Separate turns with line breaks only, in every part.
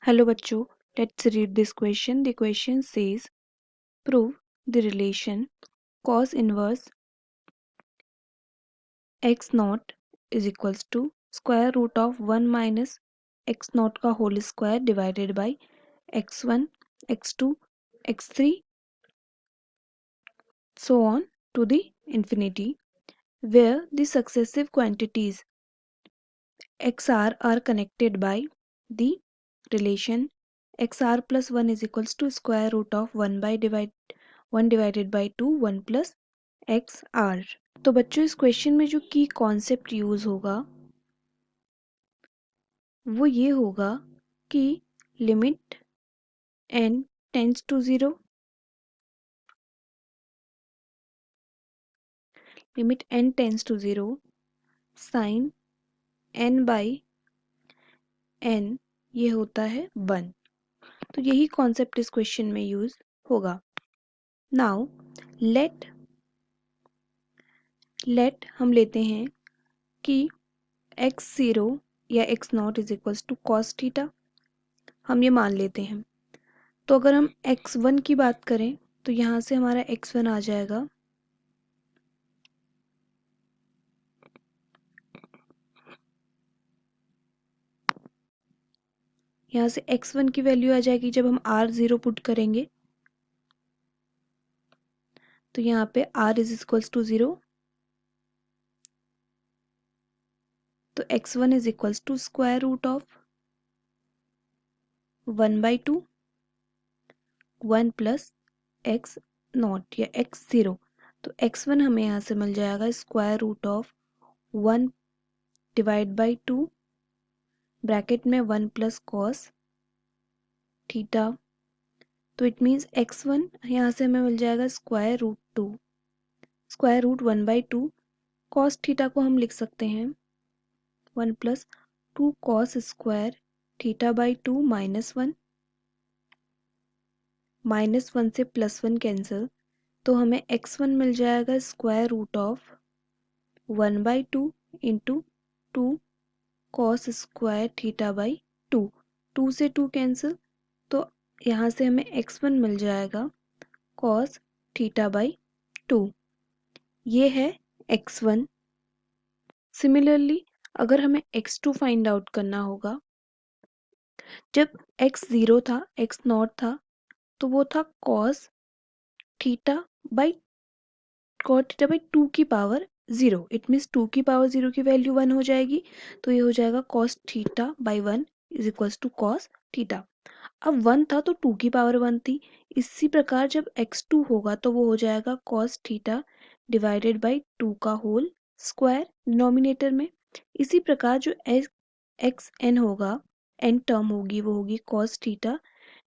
Hello bachcho, let's read this question. The question says prove the relation cos inverse x naught is equals to square root of 1 minus x naught का whole square divided by x1, x2, x3 so on to the infinity where the successive quantities xr are connected by the relation xr plus 1 is equals to square root of 1 divided by 2 1 plus xr। तो बच्चों इस question में जो की concept use होगा वो ये होगा कि limit n tends to 0, limit n tends to 0 sine n by n ये होता है 1। तो यही कॉन्सेप्ट इस क्वेश्चन में यूज होगा। नाउ लेट हम लेते हैं कि x0 या x0 is equals to cos theta, हम ये मान लेते हैं। तो अगर हम x1 की बात करें तो यहाँ से हमारा x1 आ जाएगा यहाँ से x1 की वैल्यू आ जाएगी जब हम r0 पुट करेंगे तो यहाँ पे r इज इक्वल्स टू 0, तो x1 is equals to square root of 1/2 1 plus x not या x0। तो x1 हमें यहाँ से मिल जाएगा square root of 1 divide by 2 bracket में 1 प्लस कॉस थीटा। तो इट मीन्स x1 यहाँ से हमें मिल जाएगा स्क्वायर रूट 1/2 कॉस थीटा को हम लिख सकते हैं 1 plus 2 cos square theta by 2 minus one से +1 कैंसिल, तो हमें x1 मिल जाएगा square root of 1/2 into 2 cos square theta by 2, 2 से 2 कैंसिल, तो यहाँ से हमें x1 मिल जाएगा कॉस थीटा बाई 2। ये है x1। सिमिलरली अगर हमें x2 फाइंड आउट करना होगा, जब x0 था x0 था तो वो था cos थीटा बाई 2 की पावर 0। इट मीन्स 2 की पावर 0 की वैल्यू 1 हो जाएगी, तो ये हो जाएगा cos theta by 1 is equals to cos theta. अब 1 था तो 2 की पावर 1 थी। इसी प्रकार जब x2 होगा तो वो हो जाएगा cos थीटा डिवाइडेड बाई 2 का होल स्क्वायर डिनोमिनेटर में। इसी प्रकार जो एक्स एन होगा, एन टर्म होगी वो होगी cos थीटा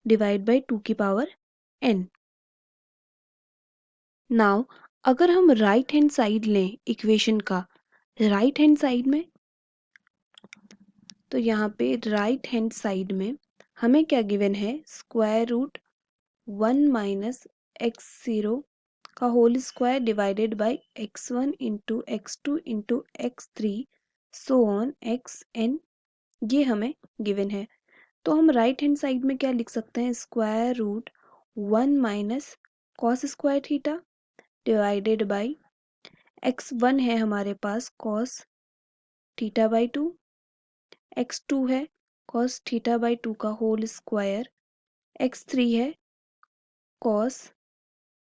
डिवाइड बाई 2 की पावर n। नाउ अगर हम राइट हैंड साइड लें इक्वेशन का राइट हैंड साइड में, तो यहाँ पे राइट हैंड साइड में हमें क्या गिवन है स्क्वायर रूट 1 माइनस x0 का whole square divided by x1 into x2 into x3 so on xn, ये हमें गिवन है। तो हम राइट हैंड साइड में क्या लिख सकते हैं square root 1 minus cos square theta divided by x1 है हमारे पास कॉस थीटा बाई 2, x2 है कॉस थीटा बाई 2 का होल स्क्वायर, x3 है कॉस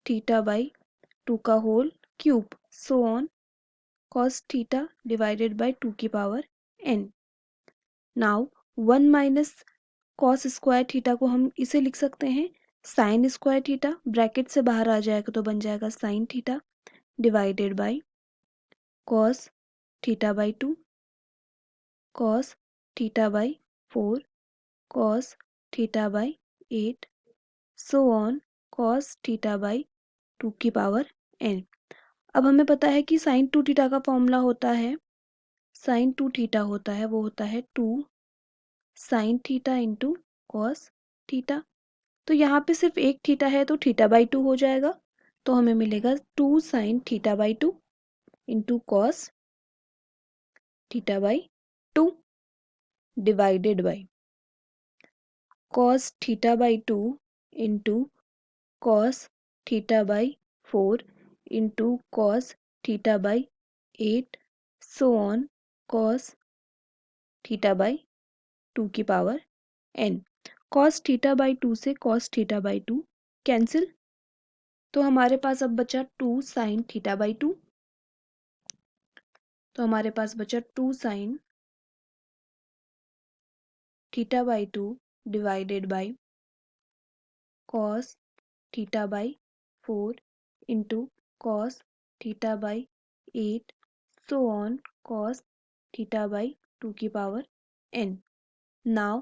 थीटा बाई 2 का whole cube so on cos theta divided by 2 की power n। Now 1 minus cos square theta को हम इसे लिख सकते हैं साइन स्क्वायर थीटा, ब्रैकेट से बाहर आ जाएगा तो बन जाएगा sine theta divided by cos theta by 2 cos theta by 4 cos theta by 8 so on cos theta by 2 की पावर n। अब हमें पता है कि साइन 2 थीटा का फॉर्मूला होता है, साइन 2 थीटा होता है वो होता है 2 sine theta into cos theta. तो यहाँ पे सिर्फ एक थीटा है तो थीटा बाई 2 हो जाएगा, तो हमें मिलेगा 2 sign theta by 2 into cos theta by 2 divided by cos theta by 2 into cos theta by 4 into cos theta by 8 so on cos theta by 2 की power n। cos theta by 2 से cos theta by 2 cancel, तो हमारे पास अब बचा 2 sin theta by 2। तो हमारे पास बचा 2 sin theta by 2 divided by cos theta by 4 into cos theta by 8 so on cos theta by 2 की पावर n। नाउ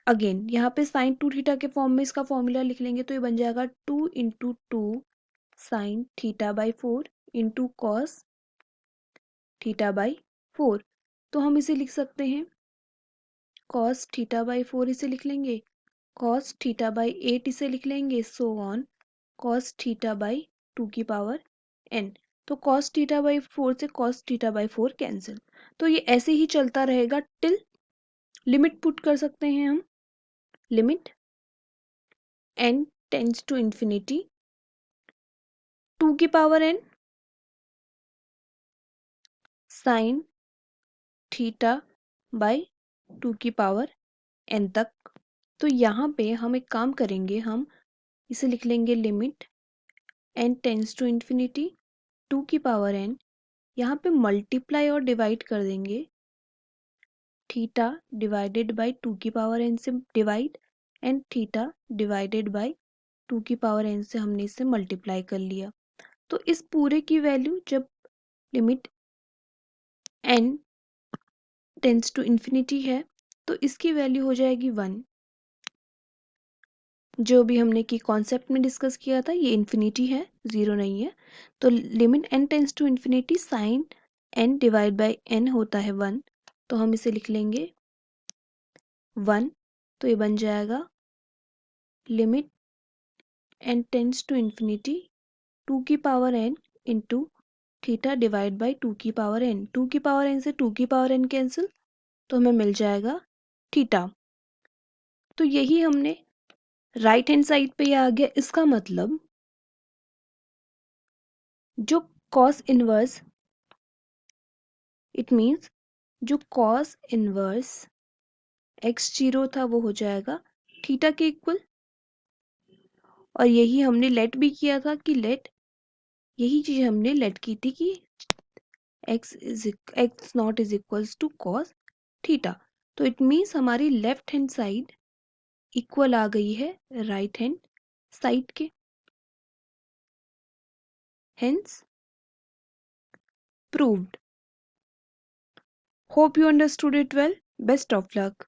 अगेन यहाँ पे साइन 2 थीटा के फॉर्म में इसका फॉर्मूला लिख लेंगे, तो ये बन जाएगा 2 into 2 sign theta by 4 into cos theta by 4। तो हम इसे लिख सकते हैं कॉस थीटा बाई 4 इसे लिख लेंगे, कॉस थीटा बाई 8 इसे लिख लेंगे, सो ऑन कॉस थीटा बाई 2 की पावर n। तो कॉस थीटा बाई 4 से कॉस थीटा बाई 4 कैंसिल, तो ये ऐसे ही चलता रहेगा टिल लिमिट पुट कर सकते हैं हम, limit n tends to infinity 2 की power n sine theta by 2 की पावर n तक। तो यहाँ पे हम एक काम करेंगे, हम इसे लिख लेंगे limit n tends to infinity 2 की पावर n, यहाँ पे मल्टीप्लाई और डिवाइड कर देंगे, थीटा डिवाइडेड बाई 2 की पावर n से divide and theta divided by 2 की पावर n से हमने इसे मल्टीप्लाई कर लिया। तो इस पूरे की वैल्यू जब limit n tends to infinity है तो इसकी वैल्यू हो जाएगी 1। जो भी हमने की कॉन्सेप्ट में डिस्कस किया था, ये इन्फिनिटी है, ज़ीरो नहीं है। तो limit n tends to infinity sine n divide by n होता है 1, तो हम इसे लिख लेंगे 1। तो ये बन जाएगा limit n tends to infinity 2 की power n into theta divide by 2 की पावर n। 2 की पावर n से 2 की पावर n कैंसिल, तो हमें मिल जाएगा थीटा। तो यही हमने राइट हैंड साइड पे ये आ गया। इसका मतलब जो कॉस इनवर्स, इट मीन्स जो कॉस इनवर्स x0 था वो हो जाएगा थीटा के इक्वल। और यही हमने लेट भी किया था कि लेट, यही चीज हमने लेट की थी कि x not is equals to cos theta. तो इट मीन्स हमारी लेफ्ट हैंड साइड इक्वल आ गई है राइट हैंड साइड के, hence proved. Hope you understood it well. Best of luck.